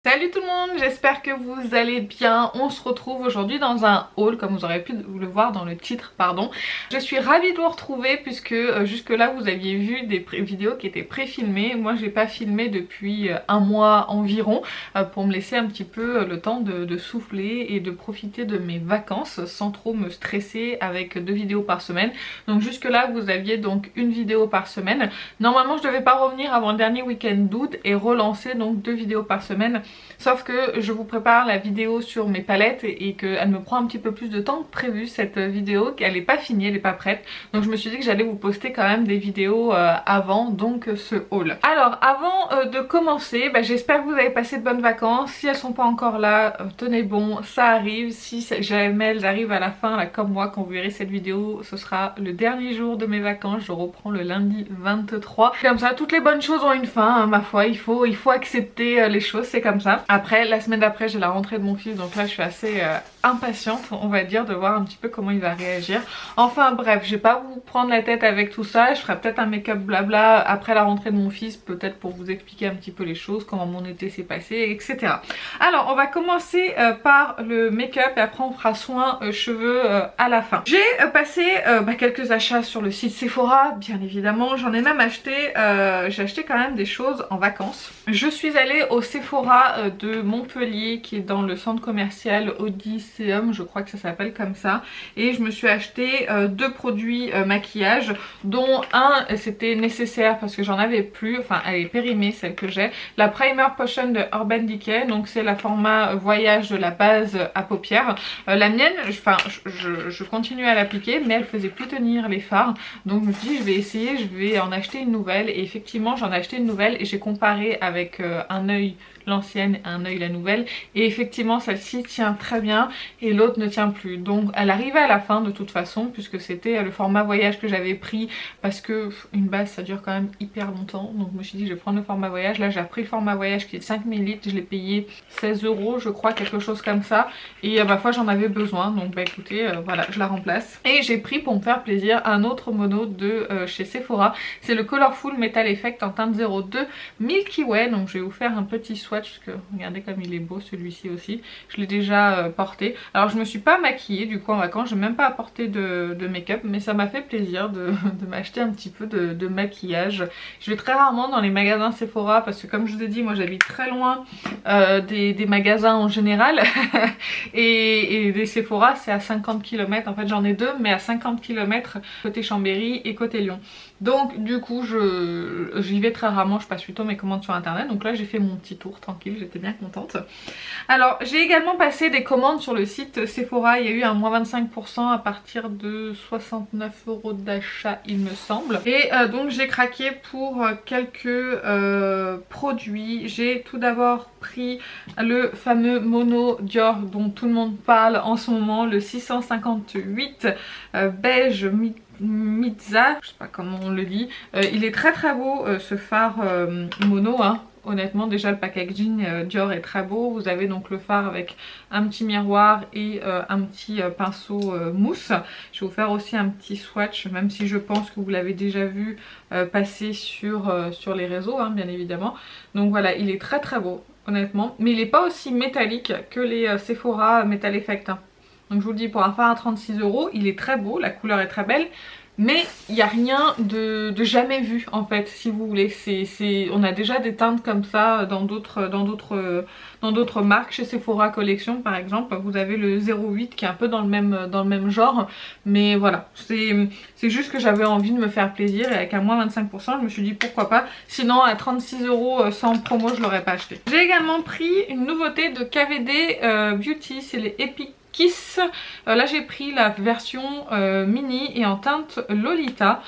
Salut tout le monde, j'espère que vous allez bien. On se retrouve aujourd'hui dans un haul, comme vous aurez pu le voir dans le titre, pardon. Je suis ravie de vous retrouver puisque jusque là vous aviez vu des vidéos qui étaient pré-filmées. Moi j'ai pas filmé depuis un mois environ pour me laisser un petit peu le temps de souffler et de profiter de mes vacances sans trop me stresser avec 2 vidéos par semaine. Donc jusque là vous aviez donc une vidéo par semaine. Normalement je devais pas revenir avant le dernier week-end d'août et relancer donc 2 vidéos par semaine. Sauf que je vous prépare la vidéo sur mes palettes et qu'elle me prend un petit peu plus de temps que prévu cette vidéo, qu'elle n'est pas finie, elle n'est pas prête. Donc je me suis dit que j'allais vous poster quand même des vidéos avant donc ce haul. Alors avant de commencer, j'espère que vous avez passé de bonnes vacances. Si elles sont pas encore là, tenez bon, ça arrive. Si jamais elles arrivent à la fin, là comme moi, quand vous verrez cette vidéo, ce sera le dernier jour de mes vacances. Je reprends le lundi 23. Comme ça, toutes les bonnes choses ont une fin, hein, ma foi, il faut accepter les choses, c'est comme ça. Après, la semaine d'après, j'ai la rentrée de mon fils, donc là je suis assez impatiente, on va dire, de voir un petit peu comment il va réagir. Enfin bref, je vais pas vous prendre la tête avec tout ça, je ferai peut-être un make-up blabla après la rentrée de mon fils, peut-être pour vous expliquer un petit peu les choses, comment mon été s'est passé, etc. Alors, on va commencer par le make-up et après on fera soin cheveux à la fin. J'ai passé quelques achats sur le site Sephora, bien évidemment, j'en ai même acheté, j'ai acheté quand même des choses en vacances. Je suis allée au Sephora de Montpellier qui est dans le centre commercial Odysseum, je crois que ça s'appelle comme ça, et je me suis acheté 2 produits maquillage, dont un c'était nécessaire parce que j'en avais plus, enfin elle est périmée celle que j'ai, la Primer Potion de Urban Decay, donc c'est la format voyage de la base à paupières. La mienne, je continue à l'appliquer mais elle faisait plus tenir les fards, donc je me suis dit je vais essayer, je vais en acheter une nouvelle, et effectivement j'en ai acheté une nouvelle et j'ai comparé avec un œil l'ancienne et un œil la nouvelle, et effectivement celle-ci tient très bien et l'autre ne tient plus, donc elle arrivait à la fin de toute façon puisque c'était le format voyage que j'avais pris, parce que une base ça dure quand même hyper longtemps, donc je me suis dit je vais prendre le format voyage. Là j'ai pris le format voyage qui est de 5 ml, je l'ai payé 16 € je crois, quelque chose comme ça, et à ma foi j'en avais besoin, donc écoutez voilà, je la remplace. Et j'ai pris pour me faire plaisir un autre mono de chez Sephora, c'est le Colorful Metal Effect en teinte 02 Milky Way, donc je vais vous faire un petit swatch parce que regardez comme il est beau celui-ci aussi, je l'ai déjà porté. Alors je me suis pas maquillée du coup en vacances, j'ai même pas apporté de make-up, mais ça m'a fait plaisir de m'acheter un petit peu de maquillage. Je vais très rarement dans les magasins Sephora parce que comme je vous ai dit, moi j'habite très loin des magasins en général et des Sephora c'est à 50 km, en fait j'en ai 2 mais à 50 km côté Chambéry et côté Lyon. Donc du coup j'y vais très rarement, je passe plutôt mes commandes sur internet, donc là j'ai fait mon petit tour tranquille, j'étais bien contente. Alors j'ai également passé des commandes sur le site Sephora, il y a eu un moins 25% à partir de 69 € d'achat il me semble, et donc j'ai craqué pour quelques produits. J'ai tout d'abord pris le fameux mono Dior dont tout le monde parle en ce moment, le 658 beige Mizza, je sais pas comment on le dit. Il est très très beau ce phare mono, hein. Honnêtement déjà le packaging Dior est très beau. Vous avez donc le phare avec un petit miroir et un petit pinceau mousse. Je vais vous faire aussi un petit swatch, même si je pense que vous l'avez déjà vu passer sur les réseaux, hein, bien évidemment. Donc voilà, il est très très beau honnêtement, mais il n'est pas aussi métallique que les Sephora Metal Effect, hein. Donc je vous le dis, pour un phare à 36 €, il est très beau, la couleur est très belle, mais il n'y a rien de jamais vu en fait, si vous voulez. On a déjà des teintes comme ça dans d'autres marques, chez Sephora Collection par exemple. Vous avez le 08 qui est un peu dans le même genre, mais voilà, c'est juste que j'avais envie de me faire plaisir, et avec un moins 25% je me suis dit pourquoi pas, sinon à 36 € sans promo je l'aurais pas acheté. J'ai également pris une nouveauté de KVD Beauty, c'est les Epic Kiss. Là j'ai pris la version mini et en teinte Lolita,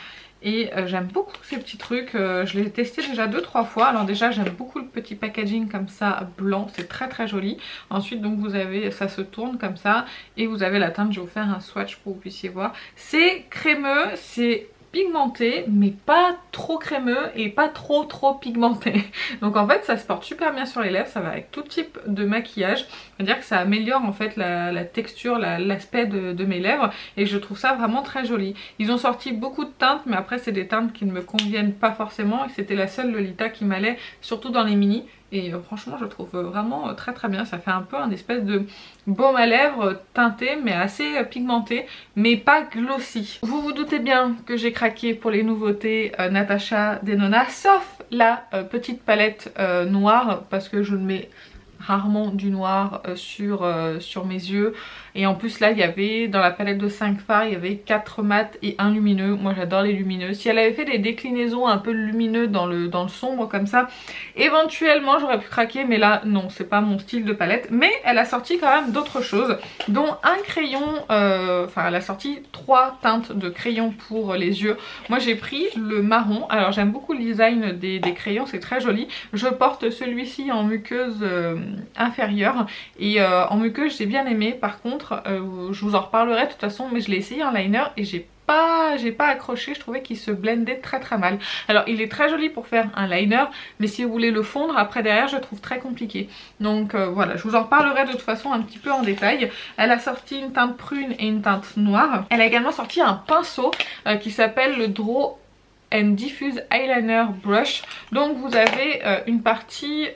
et j'aime beaucoup ces petits trucs. Je les ai testés déjà 2-3 fois. Alors déjà j'aime beaucoup le petit packaging comme ça blanc, c'est très très joli. Ensuite donc vous avez, ça se tourne comme ça et vous avez la teinte. Je vais vous faire un swatch pour que vous puissiez voir. C'est crémeux, c'est pigmenté mais pas trop crémeux et pas trop pigmenté. Donc en fait ça se porte super bien sur les lèvres, ça va avec tout type de maquillage. C'est-à-dire que ça améliore en fait la texture, l'aspect de mes lèvres, et je trouve ça vraiment très joli. Ils ont sorti beaucoup de teintes mais après c'est des teintes qui ne me conviennent pas forcément, et c'était la seule Lolita qui m'allait, surtout dans les mini. et franchement je trouve vraiment très très bien. Ça fait un peu un espèce de baume à lèvres teinté mais assez pigmenté mais pas glossy. Vous vous doutez bien que j'ai craqué pour les nouveautés Natasha Denona, sauf la petite palette noire parce que je ne mets rarement du noir sur mes yeux. Et en plus là il y avait dans la palette de 5 fards, il y avait 4 mat et 1 lumineux. Moi j'adore les lumineux. Si elle avait fait des déclinaisons un peu lumineux dans le sombre comme ça, éventuellement j'aurais pu craquer, mais là non, c'est pas mon style de palette. Mais elle a sorti quand même d'autres choses, dont un crayon, enfin elle a sorti 3 teintes de crayons pour les yeux. Moi j'ai pris le marron. Alors j'aime beaucoup le design des crayons, c'est très joli. Je porte celui-ci en muqueuse inférieure et en muqueuse j'ai bien aimé. Par contre je vous en reparlerai de toute façon, mais je l'ai essayé en liner et j'ai pas accroché, je trouvais qu'il se blendait très très mal. Alors il est très joli pour faire un liner, mais si vous voulez le fondre après derrière je trouve très compliqué. Donc voilà, je vous en reparlerai de toute façon un petit peu en détail. Elle a sorti une teinte prune et une teinte noire. Elle a également sorti un pinceau qui s'appelle le Draw and Diffuse Eyeliner Brush. Donc vous avez une partie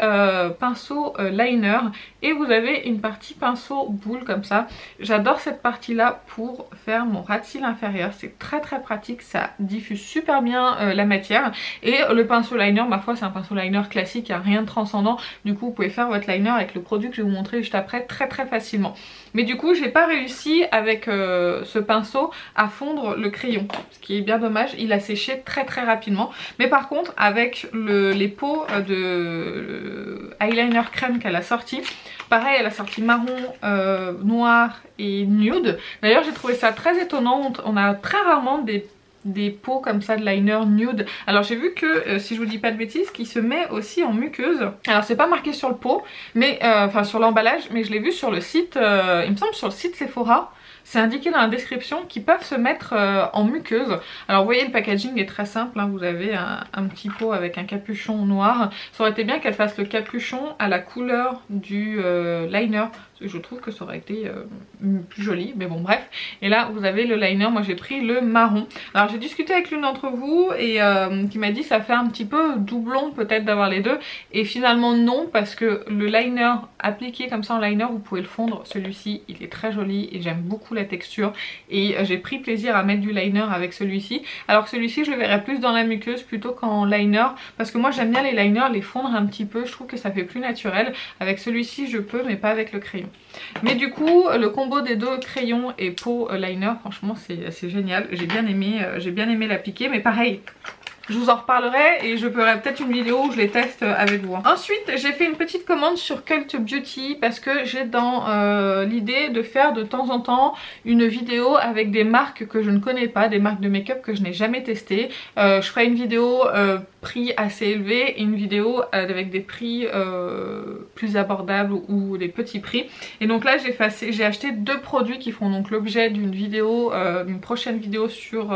pinceau liner et vous avez une partie pinceau boule comme ça. J'adore cette partie là pour faire mon ras de cils inférieur, c'est très très pratique, ça diffuse super bien la matière. Et le pinceau liner, ma foi c'est un pinceau liner classique, il n'y a rien de transcendant, du coup vous pouvez faire votre liner avec le produit que je vais vous montrer juste après très très facilement. Mais du coup j'ai pas réussi avec ce pinceau à fondre le crayon, ce qui est bien dommage, il a séché très rapidement. Mais par contre avec les pots de eyeliner crème qu'elle a sorti, pareil elle a sorti marron, noir et nude. D'ailleurs j'ai trouvé ça très étonnant, on a très rarement des pots comme ça de liner nude. Alors j'ai vu que, si je vous dis pas de bêtises, qui se met aussi en muqueuse. Alors c'est pas marqué sur le pot, mais enfin sur l'emballage, mais je l'ai vu sur le site, il me semble sur le site Sephora. C'est indiqué dans la description qu'ils peuvent se mettre en muqueuse. Alors vous voyez le packaging est très simple, hein. Vous avez un petit pot avec un capuchon noir. Ça aurait été bien qu'elle fasse le capuchon à la couleur du liner. Je trouve que ça aurait été plus joli, mais bon bref. Et là vous avez le liner, moi j'ai pris le marron. Alors j'ai discuté avec l'une d'entre vous et qui m'a dit ça fait un petit peu doublon peut-être d'avoir les deux. Et finalement non, parce que le liner appliqué comme ça en liner, vous pouvez le fondre. Celui-ci il est très joli et j'aime beaucoup la texture. Et j'ai pris plaisir à mettre du liner avec celui-ci. Alors que celui-ci je le verrais plus dans la muqueuse plutôt qu'en liner. Parce que moi j'aime bien les liners, les fondre un petit peu. Je trouve que ça fait plus naturel. Avec celui-ci je peux, mais pas avec le crayon. Mais du coup le combo des deux crayons et pot liner, franchement c'est génial. J'ai bien aimé l'appliquer, mais pareil je vous en reparlerai et je ferai peut-être une vidéo où je les teste avec vous. Ensuite j'ai fait une petite commande sur Cult Beauty parce que j'ai dans l'idée de faire de temps en temps une vidéo avec des marques que je ne connais pas, des marques de make-up que je n'ai jamais testées. Je ferai une vidéo prix assez élevé et une vidéo avec des prix plus abordables ou des petits prix. Et donc là j'ai acheté 2 produits qui font donc l'objet d'une vidéo, une prochaine vidéo sur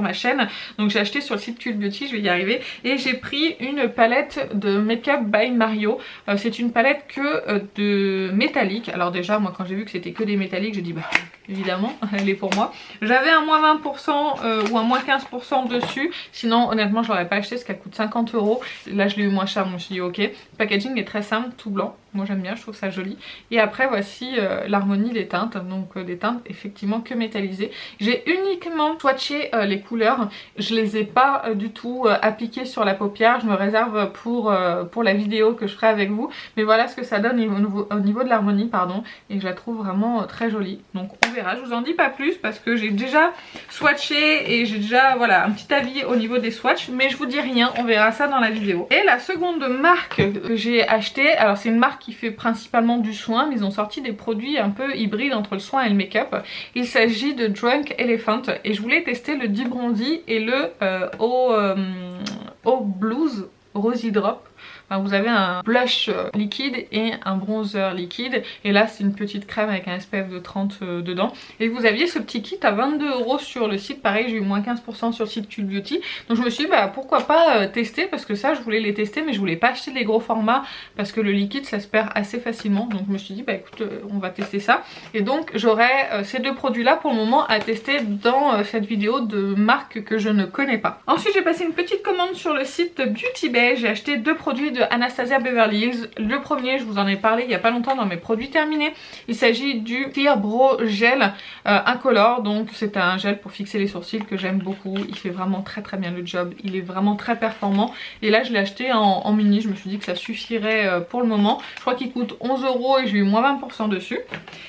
ma chaîne. Donc j'ai acheté sur le site Cult Beauty, je vais y arriver, et j'ai pris une palette de Make-up by Mario. C'est une palette que de métallique. Alors déjà moi quand j'ai vu que c'était que des métalliques, j'ai dit bah évidemment elle est pour moi. J'avais un moins 20% ou un moins 15% dessus, sinon honnêtement je l'aurais pas acheté parce qu'elle coûte 50 €. Là je l'ai eu moins cher, donc je me suis dit ok. Le packaging est très simple, tout blanc. Moi j'aime bien, je trouve ça joli. Et après voici l'harmonie des teintes, donc des teintes effectivement que métallisées. J'ai uniquement swatché les couleurs, je les ai pas du tout appliquées sur la paupière, je me réserve pour la vidéo que je ferai avec vous. Mais voilà ce que ça donne au niveau de l'harmonie, pardon, et je la trouve vraiment très jolie. Donc on verra, je vous en dis pas plus parce que j'ai déjà swatché et j'ai déjà voilà un petit avis au niveau des swatchs, mais je vous dis rien, on verra ça dans la vidéo. Et la seconde marque que j'ai acheté, alors c'est une marque qui fait principalement du soin, mais ils ont sorti des produits un peu hybrides entre le soin et le make-up. Il s'agit de Drunk Elephant et je voulais tester le Deep Bronzy et le Eau Blues Rosy Drop. Enfin, vous avez un blush liquide et un bronzer liquide, et là c'est une petite crème avec un SPF de 30 dedans. Et vous aviez ce petit kit à 22 € sur le site, pareil j'ai eu moins 15% sur le site Cult Beauty. Donc je me suis dit bah pourquoi pas tester, parce que ça je voulais les tester, mais je voulais pas acheter les gros formats parce que le liquide ça se perd assez facilement. Donc je me suis dit bah écoute on va tester ça, et donc j'aurai ces 2 produits là pour le moment à tester dans cette vidéo de marques que je ne connais pas. Ensuite j'ai passé une petite commande sur le site Beauty Bay, j'ai acheté 2 produits de Anastasia Beverly Hills. Le premier, je vous en ai parlé il y a pas longtemps dans mes produits terminés. Il s'agit du Clear Brow Gel incolore. Donc c'est un gel pour fixer les sourcils que j'aime beaucoup. Il fait vraiment très bien le job. Il est vraiment très performant. Et là je l'ai acheté en mini. Je me suis dit que ça suffirait pour le moment. Je crois qu'il coûte 11 € et j'ai eu moins 20% dessus.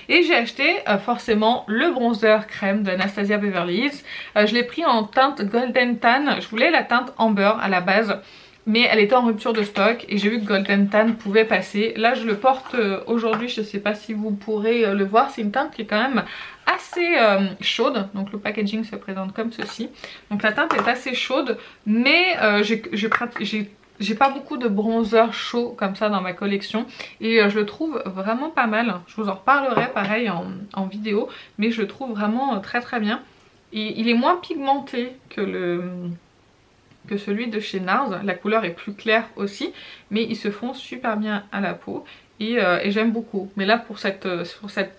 Et j'ai acheté forcément le bronzer crème d'Anastasia Beverly Hills. Je l'ai pris en teinte Golden Tan. Je voulais la teinte Amber à la base, mais elle était en rupture de stock et j'ai vu que Golden Tan pouvait passer. Là je le porte aujourd'hui, je ne sais pas si vous pourrez le voir, c'est une teinte qui est quand même assez chaude. Donc le packaging se présente comme ceci. Donc la teinte est assez chaude, mais j'ai pas beaucoup de bronzer chaud comme ça dans ma collection et je le trouve vraiment pas mal. Je vous en reparlerai pareil en vidéo, mais je le trouve vraiment très bien. Et il est moins pigmenté que celui de chez NARS. La couleur est plus claire aussi, mais ils se font super bien à la peau. Et j'aime beaucoup. Mais là pour cette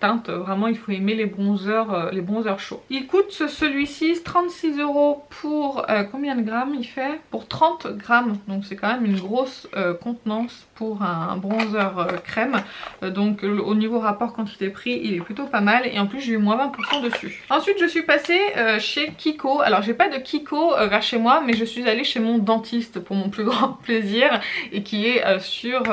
teinte, vraiment il faut aimer les bronzers chauds. Il coûte celui-ci 36 € pour combien de grammes il fait? Pour 30 grammes. Donc c'est quand même une grosse contenance pour un bronzer crème. Donc au niveau rapport quantité-prix il est plutôt pas mal. Et en plus j'ai eu moins 20% dessus. Ensuite je suis passée chez Kiko. Alors j'ai pas de Kiko vers chez moi, mais je suis allée chez mon dentiste pour mon plus grand plaisir. Et qui est sur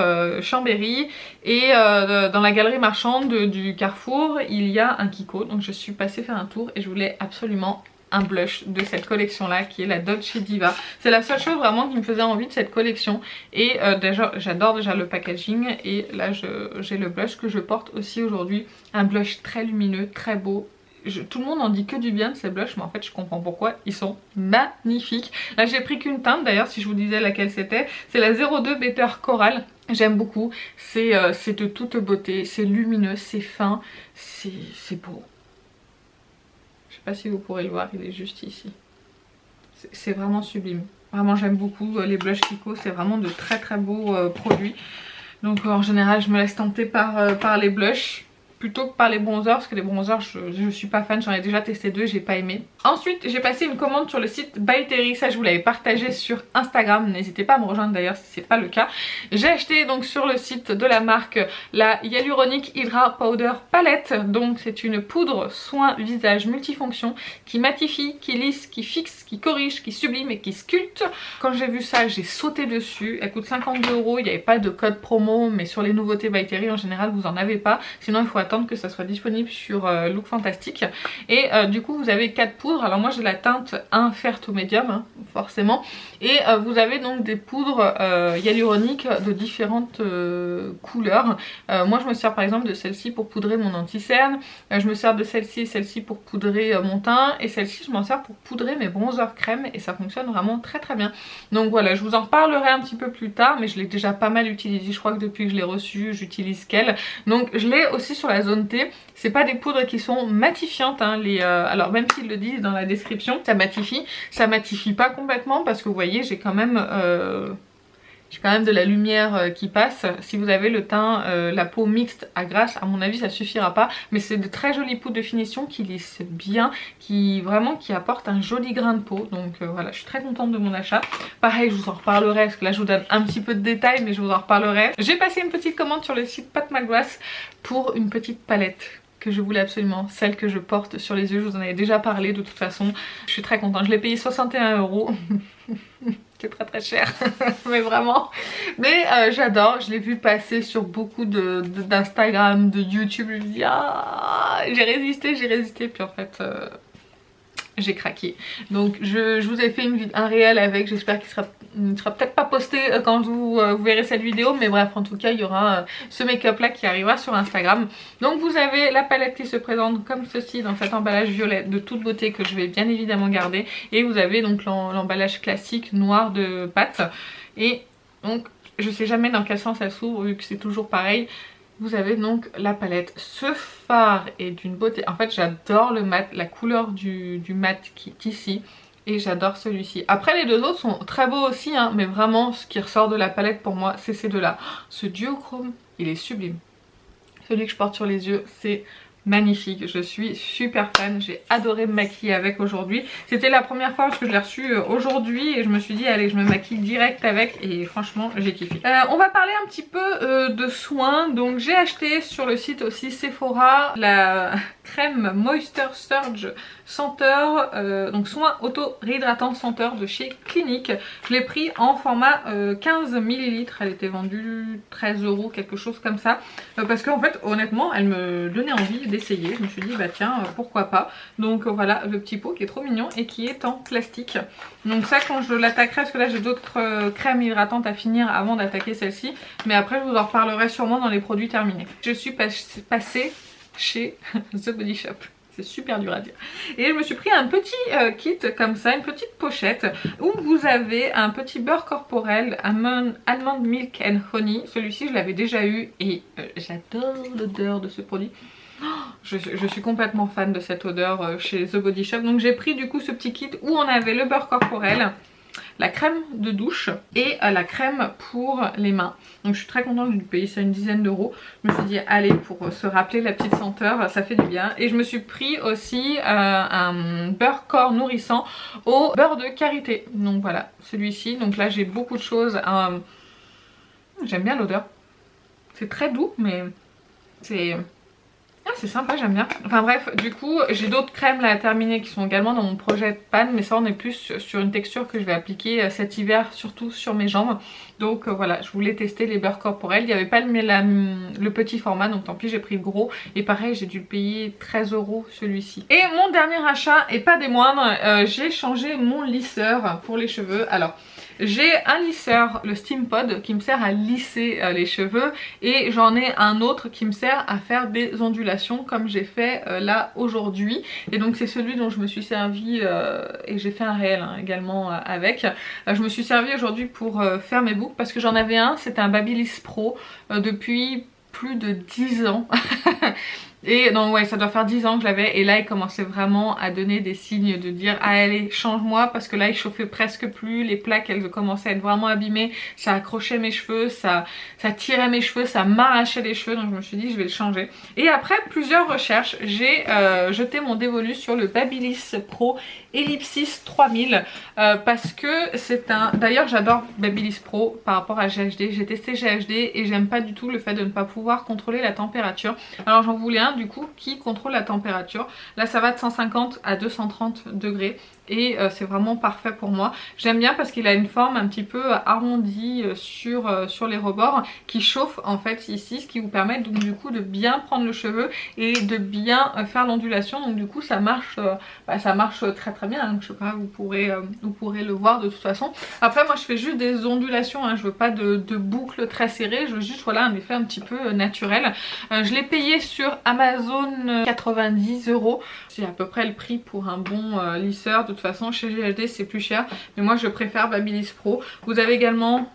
Chambéry. Et dans la galerie marchande du Carrefour, il y a un Kiko. Donc je suis passée faire un tour et je voulais absolument un blush de cette collection là qui est la Dolce Diva. C'est la seule chose vraiment qui me faisait envie de cette collection. Et déjà j'adore déjà le packaging. Et là j'ai le blush que je porte aussi aujourd'hui. Un blush très lumineux, très beau. Tout le monde en dit que du bien de ces blushs, mais en fait je comprends pourquoi, ils sont magnifiques. Là j'ai pris qu'une teinte d'ailleurs, si je vous disais laquelle c'était, c'est la 02 Better Coral. J'aime beaucoup, c'est de toute beauté, c'est lumineux, c'est fin, c'est beau. Je sais pas si vous pourrez le voir, il est juste ici. C'est vraiment sublime. Vraiment j'aime beaucoup les blushs Kiko, c'est vraiment de très beaux produits. Donc en général je me laisse tenter par les blushs plutôt que par les bronzers, parce que les bronzers je suis pas fan, j'en ai déjà testé 2, j'ai pas aimé. Ensuite j'ai passé une commande sur le site By Terry, ça je vous l'avais partagé sur Instagram, n'hésitez pas à me rejoindre d'ailleurs si c'est pas le cas. J'ai acheté donc sur le site de la marque la Hyaluronic Hydra Powder Palette. Donc c'est une poudre soin visage multifonction qui matifie, qui lisse, qui fixe, qui corrige, qui sublime et qui sculpte. Quand j'ai vu ça j'ai sauté dessus, elle coûte 52 €, il n'y avait pas de code promo, mais sur les nouveautés By Terry en général vous en avez pas, sinon il faut attendre que ça soit disponible sur Look Fantastic. Et du coup vous avez 4 poudres. Alors moi j'ai la teinte 1 Fair to Medium hein, forcément. Et vous avez donc des poudres hyaluroniques de différentes couleurs. Moi je me sers par exemple de celle-ci pour poudrer mon anti-cerne. Je me sers de celle-ci et celle-ci pour poudrer mon teint. Et celle-ci je m'en sers pour poudrer mes bronzers crème. Et ça fonctionne vraiment très bien. Donc voilà, je vous en reparlerai un petit peu plus tard. Mais je l'ai déjà pas mal utilisé. Je crois que depuis que je l'ai reçu j'utilise qu'elle. Donc je l'ai aussi sur la zone T. C'est pas des poudres qui sont matifiantes hein, alors même s'ils le disent dans la description, ça matifie pas complètement parce que vous voyez j'ai quand même de la lumière qui passe. Si vous avez le teint, la peau mixte à grasse, à mon avis ça suffira pas, mais c'est de très jolies poudres de finition qui lissent bien, qui apportent un joli grain de peau. Donc voilà, je suis très contente de mon achat. Pareil je vous en reparlerai parce que là je vous donne un petit peu de détails, mais je vous en reparlerai. J'ai passé une petite commande sur le site Pat McGrath pour une petite palette que je voulais absolument, celle que je porte sur les yeux. Je vous en avais déjà parlé de toute façon. Je suis très contente, je l'ai payé 61 €. C'est très cher mais vraiment. Mais j'adore, je l'ai vu passer sur beaucoup d'Instagram, de YouTube. Je me dis ah, j'ai résisté puis en fait j'ai craqué. Donc je vous ai fait un réel avec, j'espère qu'il ne sera peut-être pas posté quand vous verrez cette vidéo, mais bref en tout cas il y aura ce make-up là qui arrivera sur Instagram. Donc vous avez la palette qui se présente comme ceci dans cet emballage violet de toute beauté que je vais bien évidemment garder, et vous avez donc l'emballage classique noir de Pat. Et donc je sais jamais dans quel sens elle s'ouvre vu que c'est toujours pareil. Vous avez donc la palette. Ce fard est d'une beauté. En fait j'adore le mat, la couleur du mat qui est ici. Et j'adore celui-ci. Après les deux autres sont très beaux aussi hein, mais vraiment ce qui ressort de la palette pour moi c'est ces deux là. Ce duochrome il est sublime. Celui que je porte sur les yeux c'est magnifique, je suis super fan, j'ai adoré me maquiller avec aujourd'hui. C'était la première fois parce que je l'ai reçu aujourd'hui et je me suis dit allez je me maquille direct avec et franchement j'ai kiffé. On va parler un petit peu de soins. Donc j'ai acheté sur le site aussi Sephora la crème Moisture Surge senteur, donc soin auto-réhydratant senteur de chez Clinique. Je l'ai pris en format 15 ml, elle était vendue 13 € quelque chose comme ça, parce qu'en fait honnêtement elle me donnait envie d'essayer. Je me suis dit bah tiens pourquoi pas. Donc voilà le petit pot qui est trop mignon et qui est en plastique. Donc ça quand je l'attaquerai, parce que là j'ai d'autres crèmes hydratantes à finir avant d'attaquer celle-ci, mais après je vous en reparlerai sûrement dans les produits terminés. Je suis passée chez The Body Shop. C'est super dur à dire. Et je me suis pris un petit kit comme ça, une petite pochette où vous avez un petit beurre corporel Almond Milk and Honey. Celui-ci je l'avais déjà eu et j'adore l'odeur de ce produit. Oh, je suis complètement fan de cette odeur chez The Body Shop. Donc j'ai pris du coup ce petit kit où on avait le beurre corporel, la crème de douche et la crème pour les mains. Donc je suis très contente de payer ça une dizaine d'euros. Je me suis dit allez, pour se rappeler la petite senteur, ça fait du bien. Et je me suis pris aussi un beurre corps nourrissant au beurre de karité. Donc voilà, celui-ci. Donc là j'ai beaucoup de choses. J'aime bien l'odeur. C'est très doux mais c'est... Ah, c'est sympa, j'aime bien. Enfin bref, du coup j'ai d'autres crèmes là à terminer qui sont également dans mon projet de pan, mais ça on est plus sur une texture que je vais appliquer cet hiver, surtout sur mes jambes. Donc voilà, je voulais tester les beurres corporels. Il n'y avait pas le petit format, donc tant pis j'ai pris le gros. Et pareil j'ai dû le payer 13 € celui-ci. Et mon dernier achat, et pas des moindres, j'ai changé mon lisseur pour les cheveux. Alors j'ai un lisseur, le Steam Pod, qui me sert à lisser les cheveux, et j'en ai un autre qui me sert à faire des ondulations comme j'ai fait là aujourd'hui. Et donc c'est celui dont je me suis servi et j'ai fait un réel également avec. Je me suis servi aujourd'hui pour faire mes boucles parce que j'en avais un, c'était un Babyliss Pro depuis plus de 10 ans. Et donc ouais, ça doit faire 10 ans que je l'avais, et là il commençait vraiment à donner des signes de dire ah allez change-moi, parce que là il chauffait presque plus, les plaques elles commençaient à être vraiment abîmées, ça accrochait mes cheveux, ça tirait mes cheveux, ça m'arrachait les cheveux, donc je me suis dit je vais le changer. Et après plusieurs recherches, j'ai jeté mon dévolu sur le Babyliss Pro Ellipsis 3000 parce que c'est un... D'ailleurs j'adore Babyliss Pro par rapport à GHD, j'ai testé GHD et j'aime pas du tout le fait de ne pas pouvoir contrôler la température. Alors j'en voulais un du coup qui contrôle la température. Là ça va de 150 à 230 degrés et c'est vraiment parfait pour moi. J'aime bien parce qu'il a une forme un petit peu arrondie sur les rebords qui chauffe en fait ici, ce qui vous permet donc du coup de bien prendre le cheveu et de bien faire l'ondulation. Donc du coup ça marche très très bien, hein. Je sais pas, vous pourrez le voir de toute façon. Après moi je fais juste des ondulations, hein. Je veux pas de boucles très serrées, je veux juste voilà un effet un petit peu naturel. Je l'ai payé sur Amazon 90 €. C'est à peu près le prix pour un bon lisseur. De toute façon chez GHD c'est plus cher, mais moi je préfère Babyliss Pro. Vous avez également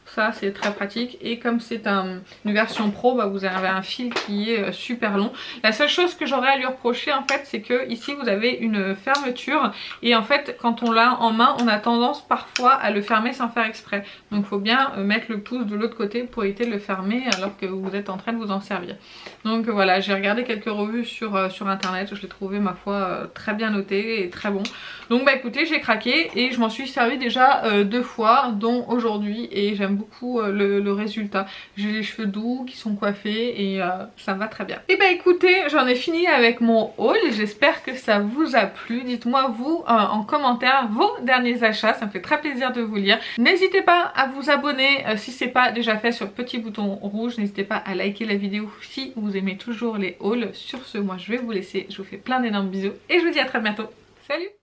ça, c'est très pratique, et comme c'est une version pro, bah, vous avez un fil qui est super long. La seule chose que j'aurais à lui reprocher en fait, c'est que ici vous avez une fermeture, et en fait quand on l'a en main on a tendance parfois à le fermer sans faire exprès. Donc il faut bien mettre le pouce de l'autre côté pour éviter de le fermer alors que vous êtes en train de vous en servir. Donc voilà, j'ai regardé quelques revues sur internet, je l'ai trouvé ma foi très bien noté et très bon. Donc bah écoutez, j'ai craqué et je m'en suis servi déjà 2 fois, dont aujourd'hui, et j'aime beaucoup le résultat. J'ai les cheveux doux qui sont coiffés et ça me va très bien. Et bah écoutez, j'en ai fini avec mon haul, j'espère que ça vous a plu. Dites-moi vous en commentaire vos derniers achats, ça me fait très plaisir de vous lire. N'hésitez pas à vous abonner si c'est pas déjà fait sur le petit bouton rouge, n'hésitez pas à liker la vidéo si vous aimez toujours les hauls. Sur ce, moi je vais vous laisser, je vous fais plein d'énormes bisous et je vous dis à très bientôt. Salut!